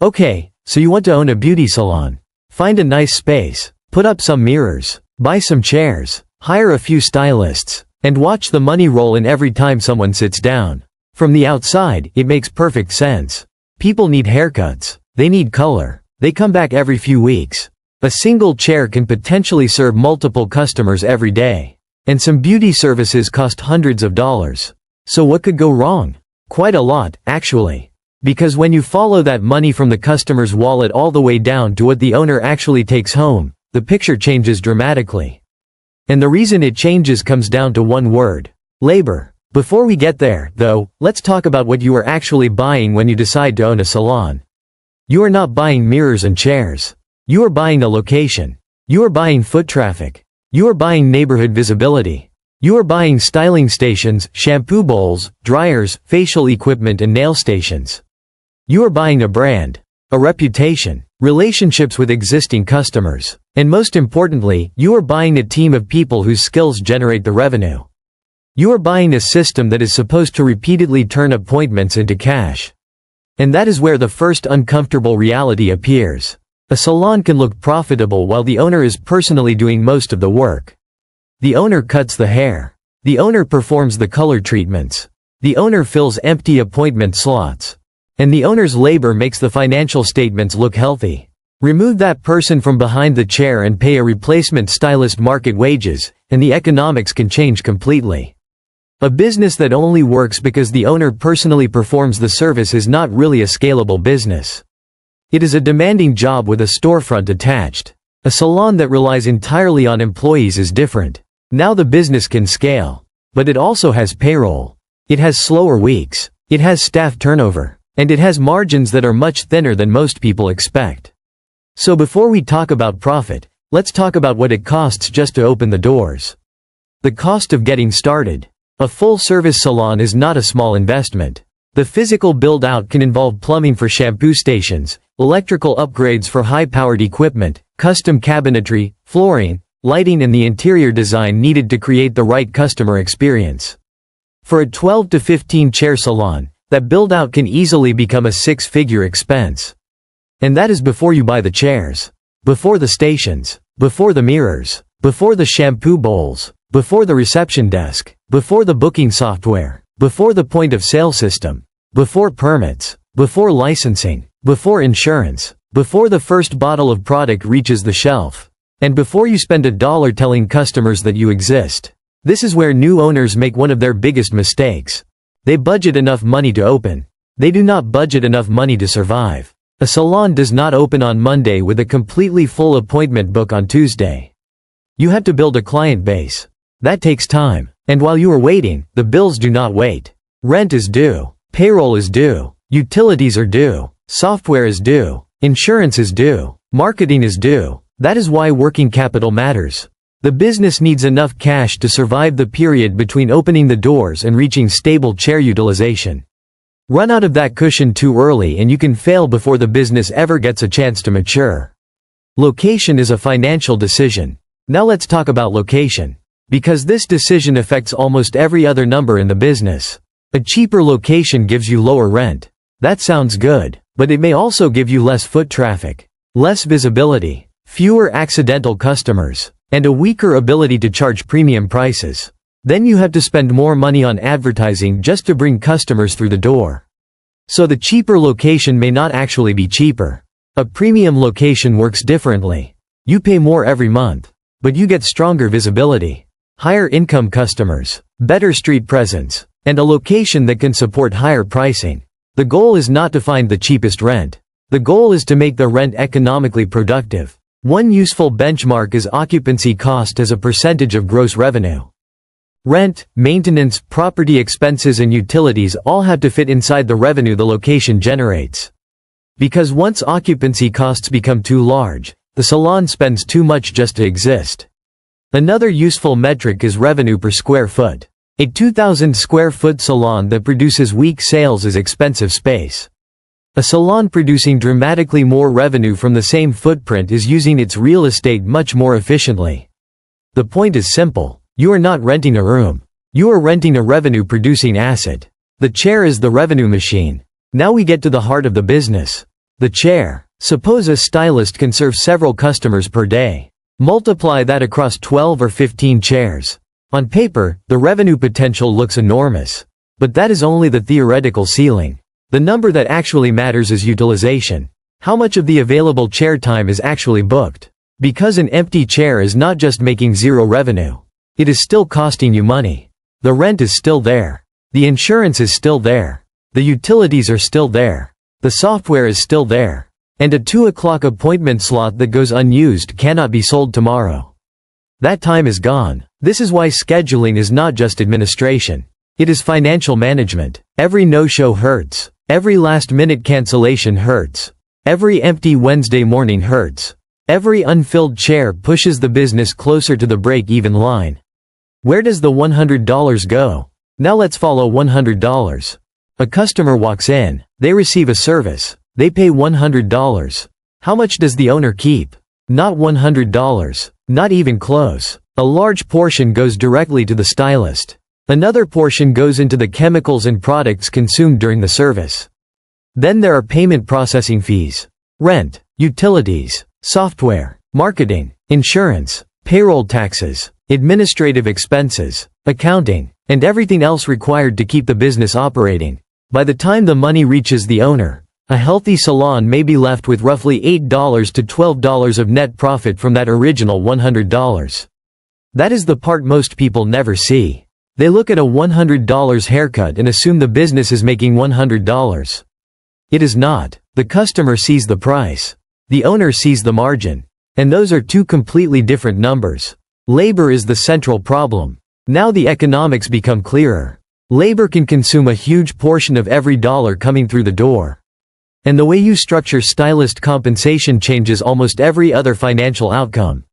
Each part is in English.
Okay, so you want to own a beauty salon. Find a nice space, put up some mirrors, buy some chairs, hire a few stylists, and watch the money roll in every time someone sits down. From the outside, it makes perfect sense. People need haircuts, they need color, they come back every few weeks. A single chair can potentially serve multiple customers every day. And some beauty services cost hundreds of dollars. So what could go wrong? Quite a lot, actually. Because when you follow that money from the customer's wallet all the way down to what the owner actually takes home, the picture changes dramatically. And the reason it changes comes down to one word: labor. Before we get there, though, let's talk about what you are actually buying when you decide to own a salon. You are not buying mirrors and chairs. You are buying a location. You are buying foot traffic. You are buying neighborhood visibility. You are buying styling stations, shampoo bowls, dryers, facial equipment and nail stations. You are buying a brand, a reputation, relationships with existing customers, and most importantly, you are buying a team of people whose skills generate the revenue. You are buying a system that is supposed to repeatedly turn appointments into cash. And that is where the first uncomfortable reality appears. A salon can look profitable while the owner is personally doing most of the work. The owner cuts the hair. The owner performs the color treatments. The owner fills empty appointment slots. And the owner's labor makes the financial statements look healthy. Remove that person from behind the chair and pay a replacement stylist market wages, and the economics can change completely. A business that only works because the owner personally performs the service is not really a scalable business. It is a demanding job with a storefront attached. A salon that relies entirely on employees is different. Now the business can scale. But it also has payroll. It has slower weeks. It has staff turnover. And it has margins that are much thinner than most people expect. So before we talk about profit, let's talk about what it costs just to open the doors. The cost of getting started. A full-service salon is not a small investment. The physical build-out can involve plumbing for shampoo stations, electrical upgrades for high-powered equipment, custom cabinetry, flooring, lighting and the interior design needed to create the right customer experience. For a 12 to 15 chair salon, that build-out can easily become a six-figure expense. And that is before you buy the chairs, before the stations, before the mirrors, before the shampoo bowls, before the reception desk, before the booking software, before the point-of-sale system, before permits, before licensing, before insurance, before the first bottle of product reaches the shelf, and before you spend $1 telling customers that you exist. This is where new owners make one of their biggest mistakes. They budget enough money to open. They do not budget enough money to survive. A salon does not open on Monday with a completely full appointment book on Tuesday. You have to build a client base. That takes time. And while you are waiting, the bills do not wait. Rent is due. Payroll is due. Utilities are due. Software is due. Insurance is due. Marketing is due. That is why working capital matters. The business needs enough cash to survive the period between opening the doors and reaching stable chair utilization. Run out of that cushion too early and you can fail before the business ever gets a chance to mature. Location is a financial decision. Now let's talk about location. Because this decision affects almost every other number in the business. A cheaper location gives you lower rent. That sounds good, but it may also give you less foot traffic, less visibility, fewer accidental customers, and a weaker ability to charge premium prices. Then you have to spend more money on advertising just to bring customers through the door. So the cheaper location may not actually be cheaper. A premium location works differently. You pay more every month, but you get stronger visibility, higher income customers, better street presence, and a location that can support higher pricing. The goal is not to find the cheapest rent. The goal is to make the rent economically productive. One useful benchmark is occupancy cost as a percentage of gross revenue. Rent, maintenance, property expenses and utilities all have to fit inside the revenue the location generates. Because once occupancy costs become too large, the salon spends too much just to exist. Another useful metric is revenue per square foot. A 2,000 square foot salon that produces weak sales is expensive space. A salon producing dramatically more revenue from the same footprint is using its real estate much more efficiently. The point is simple. You are not renting a room. You are renting a revenue-producing asset. The chair is the revenue machine. Now we get to the heart of the business. The chair. Suppose a stylist can serve several customers per day. Multiply that across 12 or 15 chairs. On paper, the revenue potential looks enormous. But that is only the theoretical ceiling. The number that actually matters is utilization. How much of the available chair time is actually booked? Because an empty chair is not just making zero revenue. It is still costing you money. The rent is still there. The insurance is still there. The utilities are still there. The software is still there. And a 2 o'clock appointment slot that goes unused cannot be sold tomorrow. That time is gone. This is why scheduling is not just administration. It is financial management. Every no-show hurts. Every last-minute cancellation hurts. Every empty Wednesday morning hurts. Every unfilled chair pushes the business closer to the break-even line. Where does the $100 go? Now let's follow $100. A customer walks in. They receive a service. They pay $100. How much does the owner keep? Not $100. Not even close. A large portion goes directly to the stylist. Another portion goes into the chemicals and products consumed during the service. Then there are payment processing fees, rent, utilities, software, marketing, insurance, payroll taxes, administrative expenses, accounting, and everything else required to keep the business operating. By the time the money reaches the owner, a healthy salon may be left with roughly $8 to $12 of net profit from that original $100. That is the part most people never see. They look at a $100 haircut and assume the business is making $100. It is not. The customer sees the price. The owner sees the margin. And those are two completely different numbers. Labor is the central problem. Now the economics become clearer. Labor can consume a huge portion of every dollar coming through the door. And the way you structure stylist compensation changes almost every other financial outcome.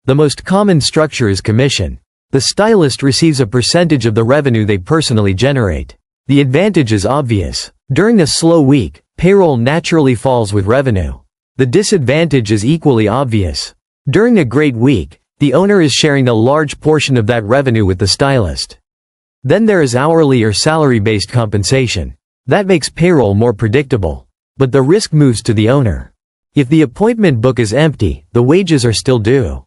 The most common structure is commission. The stylist receives a percentage of the revenue they personally generate. The advantage is obvious. During a slow week, payroll naturally falls with revenue. The disadvantage is equally obvious. During a great week, the owner is sharing a large portion of that revenue with the stylist. Then there is hourly or salary-based compensation. That makes payroll more predictable. But the risk moves to the owner. If the appointment book is empty, the wages are still due.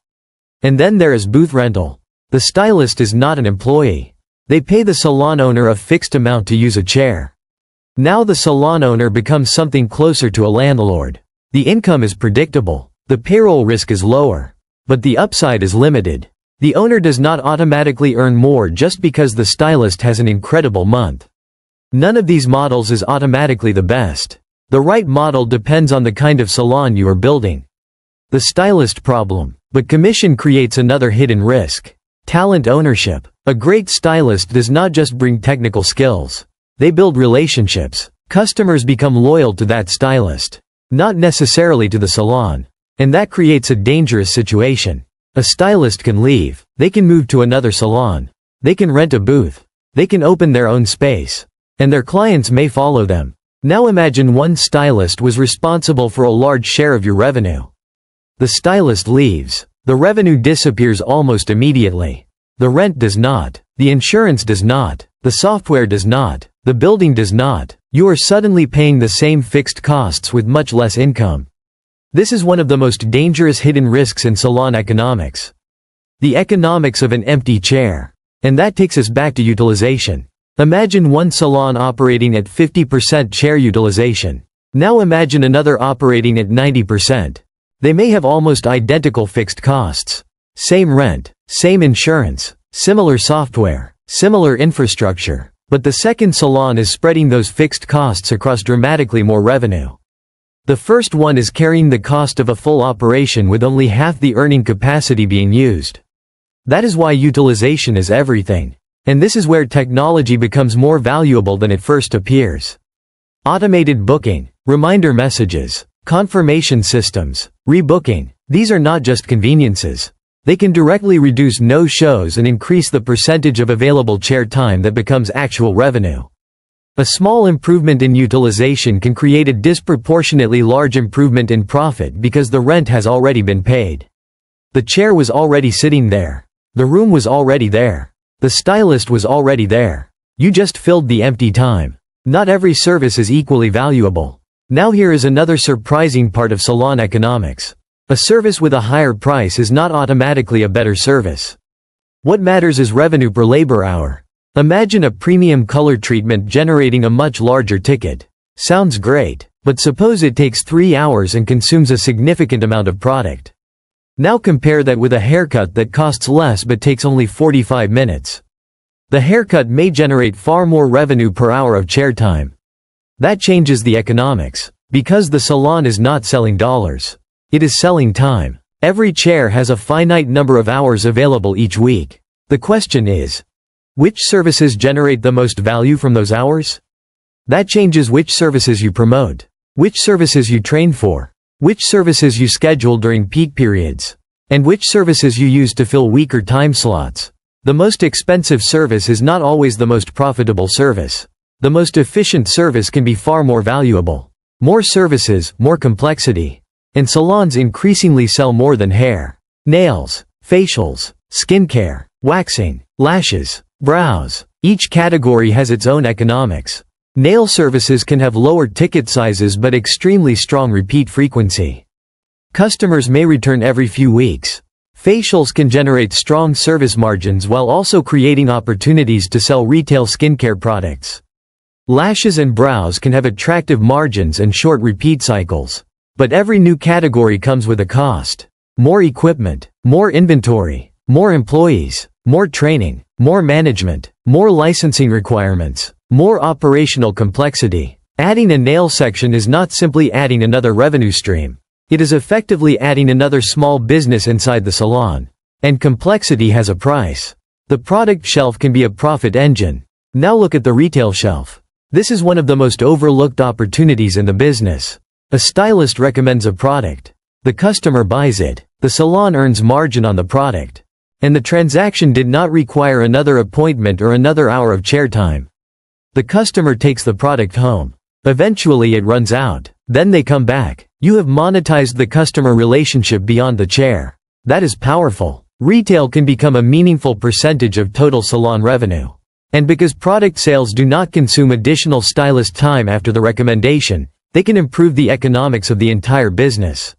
And then there is booth rental. The stylist is not an employee. They pay the salon owner a fixed amount to use a chair. Now the salon owner becomes something closer to a landlord. The income is predictable. The payroll risk is lower. But the upside is limited. The owner does not automatically earn more just because the stylist has an incredible month. None of these models is automatically the best. The right model depends on the kind of salon you are building. The stylist problem. But commission creates another hidden risk. Talent ownership. A great stylist does not just bring technical skills. They build relationships. Customers become loyal to that stylist, not necessarily to the salon. And that creates a dangerous situation. A stylist can leave. They can move to another salon. They can rent a booth. They can open their own space. And their clients may follow them. Now imagine one stylist was responsible for a large share of your revenue. The stylist leaves. The revenue disappears almost immediately. The rent does not. The insurance does not. The software does not. The building does not. You are suddenly paying the same fixed costs with much less income. This is one of the most dangerous hidden risks in salon economics. The economics of an empty chair. And that takes us back to utilization. Imagine one salon operating at 50% chair utilization. Now imagine another operating at 90%. They may have almost identical fixed costs. Same rent, same insurance, similar software, similar infrastructure. But the second salon is spreading those fixed costs across dramatically more revenue. The first one is carrying the cost of a full operation with only half the earning capacity being used. That is why utilization is everything. And this is where technology becomes more valuable than it first appears. Automated booking, reminder messages, confirmation systems, rebooking. These are not just conveniences. They can directly reduce no-shows and increase the percentage of available chair time that becomes actual revenue. A small improvement in utilization can create a disproportionately large improvement in profit because the rent has already been paid. The chair was already sitting there. The room was already there. The stylist was already there. You just filled the empty time. Not every service is equally valuable. Now here is another surprising part of salon economics. A service with a higher price is not automatically a better service. What matters is revenue per labor hour. Imagine a premium color treatment generating a much larger ticket. Sounds great, but suppose it takes 3 hours and consumes a significant amount of product. Now compare that with a haircut that costs less but takes only 45 minutes. The haircut may generate far more revenue per hour of chair time. That changes the economics, because the salon is not selling dollars. It is selling time. Every chair has a finite number of hours available each week. The question is, which services generate the most value from those hours? That changes which services you promote, which services you train for, which services you schedule during peak periods, and which services you use to fill weaker time slots. The most expensive service is not always the most profitable service. The most efficient service can be far more valuable. More services, more complexity. And salons increasingly sell more than hair, nails, facials, skincare, waxing, lashes, brows. Each category has its own economics. Nail services can have lower ticket sizes but extremely strong repeat frequency. Customers may return every few weeks. Facials can generate strong service margins while also creating opportunities to sell retail skincare products. Lashes and brows can have attractive margins and short repeat cycles. But every new category comes with a cost. More equipment, more inventory, more employees, more training, more management, more licensing requirements, more operational complexity. Adding a nail section is not simply adding another revenue stream. It is effectively adding another small business inside the salon. And complexity has a price. The product shelf can be a profit engine. Now look at the retail shelf. This is one of the most overlooked opportunities in the business. A stylist recommends a product. The customer buys it. The salon earns margin on the product. And the transaction did not require another appointment or another hour of chair time. The customer takes the product home. Eventually it runs out. Then they come back. You have monetized the customer relationship beyond the chair. That is powerful. Retail can become a meaningful percentage of total salon revenue. And because product sales do not consume additional stylist time after the recommendation, they can improve the economics of the entire business.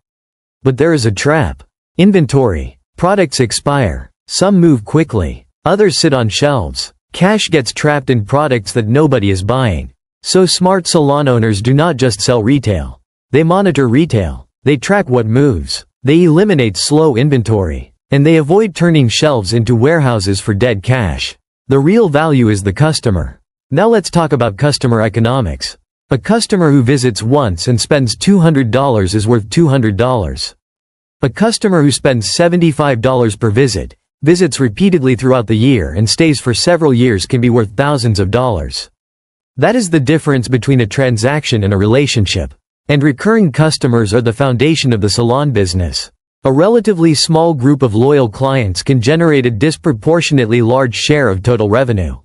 But there is a trap. Inventory. Products expire. Some move quickly. Others sit on shelves. Cash gets trapped in products that nobody is buying. So smart salon owners do not just sell retail. They monitor retail. They track what moves. They eliminate slow inventory. And they avoid turning shelves into warehouses for dead cash. The real value is the customer. Now let's talk about customer economics. A customer who visits once and spends $200 is worth $200. A customer who spends $75 per visit, visits repeatedly throughout the year and stays for several years can be worth thousands of dollars. That is the difference between a transaction and a relationship. And recurring customers are the foundation of the salon business. A relatively small group of loyal clients can generate a disproportionately large share of total revenue.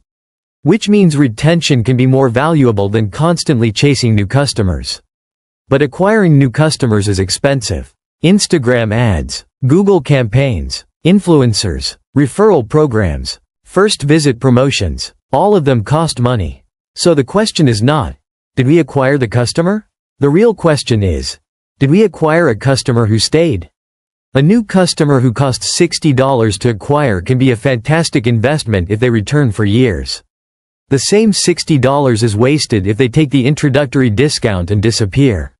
Which means retention can be more valuable than constantly chasing new customers. But acquiring new customers is expensive. Instagram ads, Google campaigns, influencers, referral programs, first visit promotions, all of them cost money. So the question is not, did we acquire the customer? The real question is, did we acquire a customer who stayed? A new customer who costs $60 to acquire can be a fantastic investment if they return for years. The same $60 is wasted if they take the introductory discount and disappear.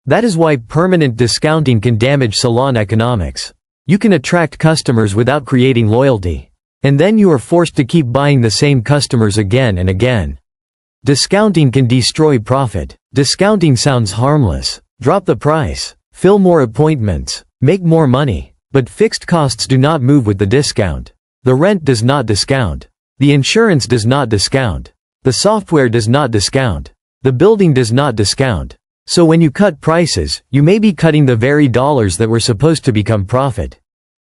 That is why permanent discounting can damage salon economics. You can attract customers without creating loyalty. And then you are forced to keep buying the same customers again and again. Discounting can destroy profit. Discounting sounds harmless. Drop the price. Fill more appointments. Make more money. But fixed costs do not move with the discount. The rent does not discount. The insurance does not discount. The software does not discount. The building does not discount. So when you cut prices, you may be cutting the very dollars that were supposed to become profit.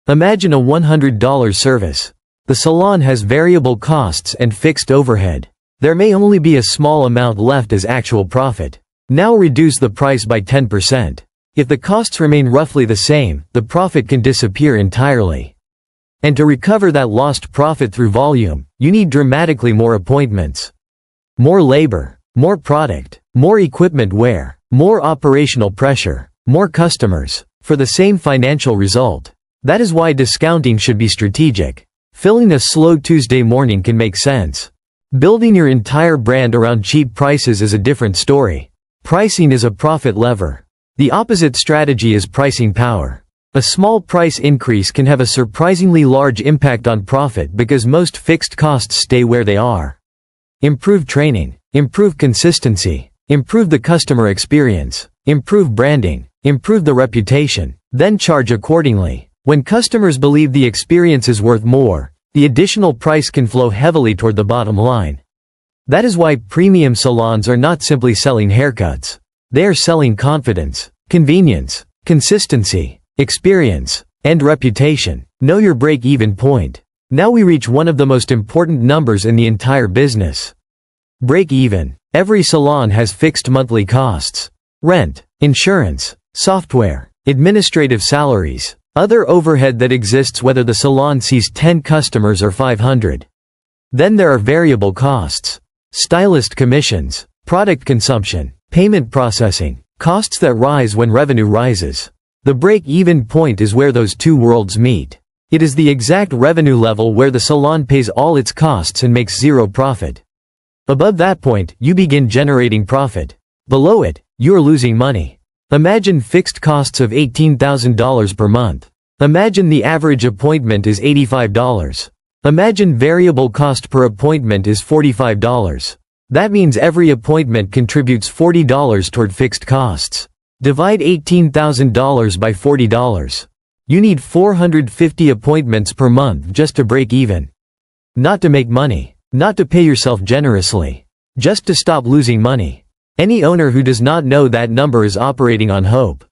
Imagine a $100 service. The salon has variable costs and fixed overhead. There may only be a small amount left as actual profit. Now reduce the price by 10%. If the costs remain roughly the same, the profit can disappear entirely. And to recover that lost profit through volume, you need dramatically more appointments. More labor, more product, more equipment wear, More operational pressure, more customers, for the same financial result. That is why discounting should be strategic. Filling a slow Tuesday morning can make sense. Building your entire brand around cheap prices is a different story. Pricing is a profit lever. The opposite strategy is pricing power. A small price increase can have a surprisingly large impact on profit because most fixed costs stay where they are. Improve training, improve consistency, improve the customer experience, improve branding, improve the reputation, then charge accordingly. When customers believe the experience is worth more, the additional price can flow heavily toward the bottom line. That is why premium salons are not simply selling haircuts. They are selling confidence, convenience, consistency, experience, and reputation. Know your break-even point. Now we reach one of the most important numbers in the entire business. Break-even. Every salon has fixed monthly costs. Rent, insurance, software, administrative salaries, other overhead that exists whether the salon sees 10 customers or 500. Then there are variable costs. Stylist commissions, product consumption, payment processing, costs that rise when revenue rises. The break-even point is where those two worlds meet. It is the exact revenue level where the salon pays all its costs and makes zero profit. Above that point, you begin generating profit. Below it, you are losing money. Imagine fixed costs of $18,000 per month. Imagine the average appointment is $85. Imagine variable cost per appointment is $45. That means every appointment contributes $40 toward fixed costs. Divide $18,000 by $40. You need 450 appointments per month just to break even. Not to make money. Not to pay yourself generously. Just to stop losing money. Any owner who does not know that number is operating on hope.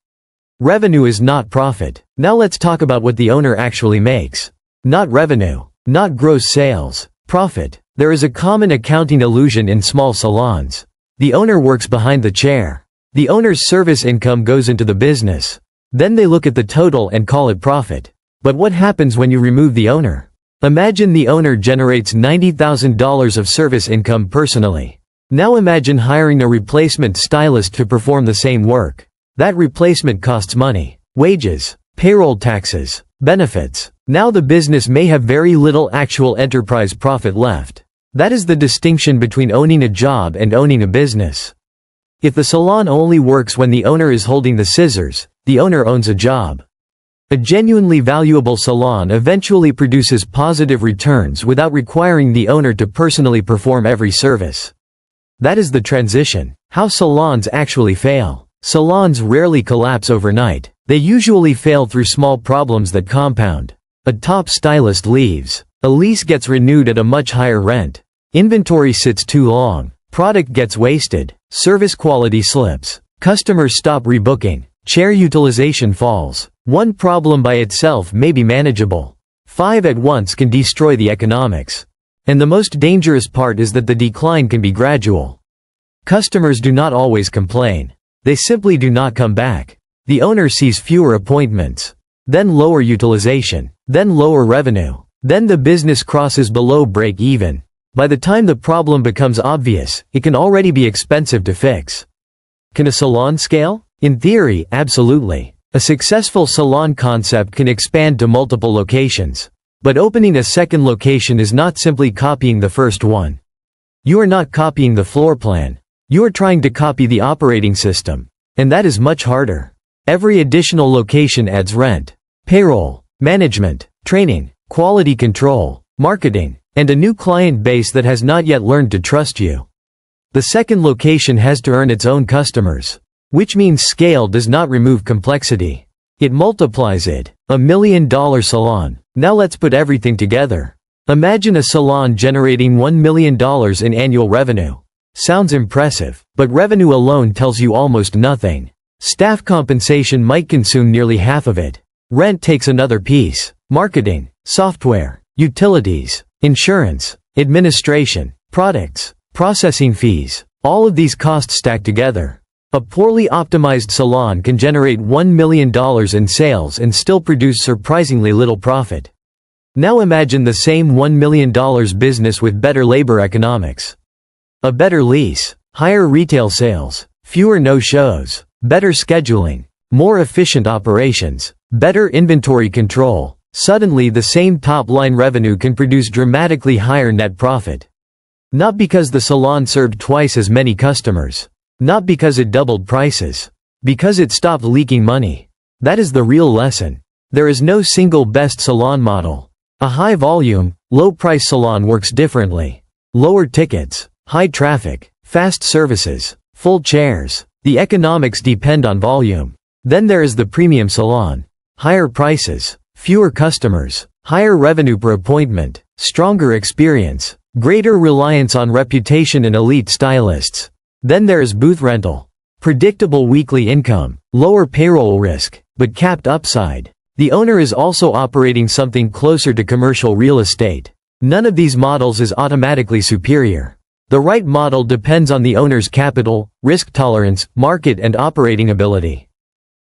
Revenue is not profit. Now let's talk about what the owner actually makes. Not revenue. Not gross sales. Profit. There is a common accounting illusion in small salons. The owner works behind the chair. The owner's service income goes into the business. Then they look at the total and call it profit. But what happens when you remove the owner? Imagine the owner generates $90,000 of service income personally. Now imagine hiring a replacement stylist to perform the same work. That replacement costs money, wages, payroll taxes, benefits. Now the business may have very little actual enterprise profit left. That is the distinction between owning a job and owning a business. If the salon only works when the owner is holding the scissors, the owner owns a job. A genuinely valuable salon eventually produces positive returns without requiring the owner to personally perform every service. That is the transition. How salons actually fail. Salons rarely collapse overnight. They usually fail through small problems that compound. A top stylist leaves. A lease gets renewed at a much higher rent. Inventory sits too long. Product gets wasted. Service quality slips. Customers stop rebooking. Chair utilization falls. One problem by itself may be manageable. 5 at once can destroy the economics. And the most dangerous part is that the decline can be gradual. Customers do not always complain. They simply do not come back. The owner sees fewer appointments. Then lower utilization. Then lower revenue. Then the business crosses below break even. By the time the problem becomes obvious, it can already be expensive to fix. Can a salon scale? In theory, absolutely. A successful salon concept can expand to multiple locations. But opening a second location is not simply copying the first one. You are not copying the floor plan. You are trying to copy the operating system. And that is much harder. Every additional location adds rent, payroll, management, training, quality control, marketing, and a new client base that has not yet learned to trust you. The second location has to earn its own customers. Which means scale does not remove complexity. It multiplies it. $1 million salon. Now let's put everything together. Imagine a salon generating $1 million in annual revenue. Sounds impressive, but revenue alone tells you almost nothing. Staff compensation might consume nearly half of it. Rent takes another piece. Marketing, software, utilities, insurance, administration, products, processing fees. All of these costs stack together. A poorly optimized salon can generate $1 million in sales and still produce surprisingly little profit. Now imagine the same $1 million business with better labor economics. A better lease, higher retail sales, fewer no-shows, better scheduling, more efficient operations, better inventory control. Suddenly the same top-line revenue can produce dramatically higher net profit. Not because the salon served twice as many customers. Not because it doubled prices. Because it stopped leaking money. That is the real lesson. There is no single best salon model. A high-volume, low-price salon works differently. Lower tickets, high traffic, fast services, full chairs. The economics depend on volume. Then there is the premium salon. Higher prices, fewer customers, higher revenue per appointment, stronger experience, greater reliance on reputation and elite stylists. Then there is booth rental. Predictable weekly income, lower payroll risk, but capped upside. The owner is also operating something closer to commercial real estate. None of these models is automatically superior. The right model depends on the owner's capital, risk tolerance, market and operating ability.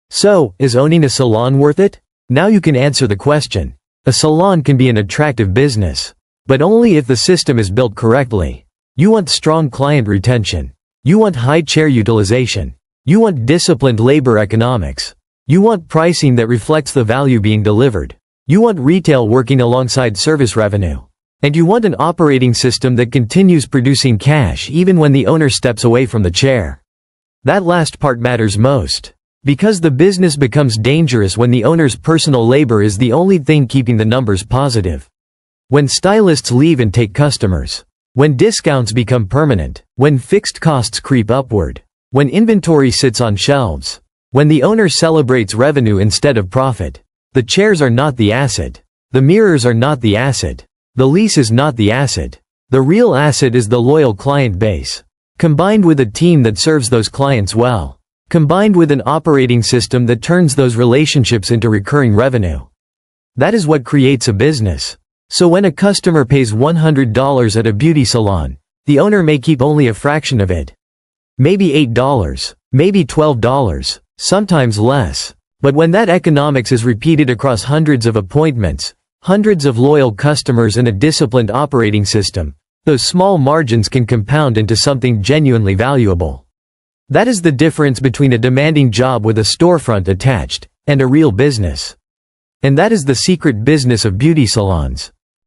So, is owning a salon worth it? Now you can answer the question. A salon can be an attractive business. But only if the system is built correctly. You want strong client retention. You want high chair utilization. You want disciplined labor economics. You want pricing that reflects the value being delivered. You want retail working alongside service revenue. And you want an operating system that continues producing cash even when the owner steps away from the chair. That last part matters most. Because the business becomes dangerous when the owner's personal labor is the only thing keeping the numbers positive. When stylists leave and take customers. When discounts become permanent. When fixed costs creep upward. When inventory sits on shelves. When the owner celebrates revenue instead of profit. The chairs are not the asset. The mirrors are not the asset. The lease is not the asset. The real asset is the loyal client base. Combined with a team that serves those clients well. Combined with an operating system that turns those relationships into recurring revenue. That is what creates a business. So when a customer pays $100 at a beauty salon, the owner may keep only a fraction of it. Maybe $8, maybe $12, sometimes less. But when that economics is repeated across hundreds of appointments, hundreds of loyal customers and a disciplined operating system, those small margins can compound into something genuinely valuable. That is the difference between a demanding job with a storefront attached, and a real business. And that is the secret business of beauty salons.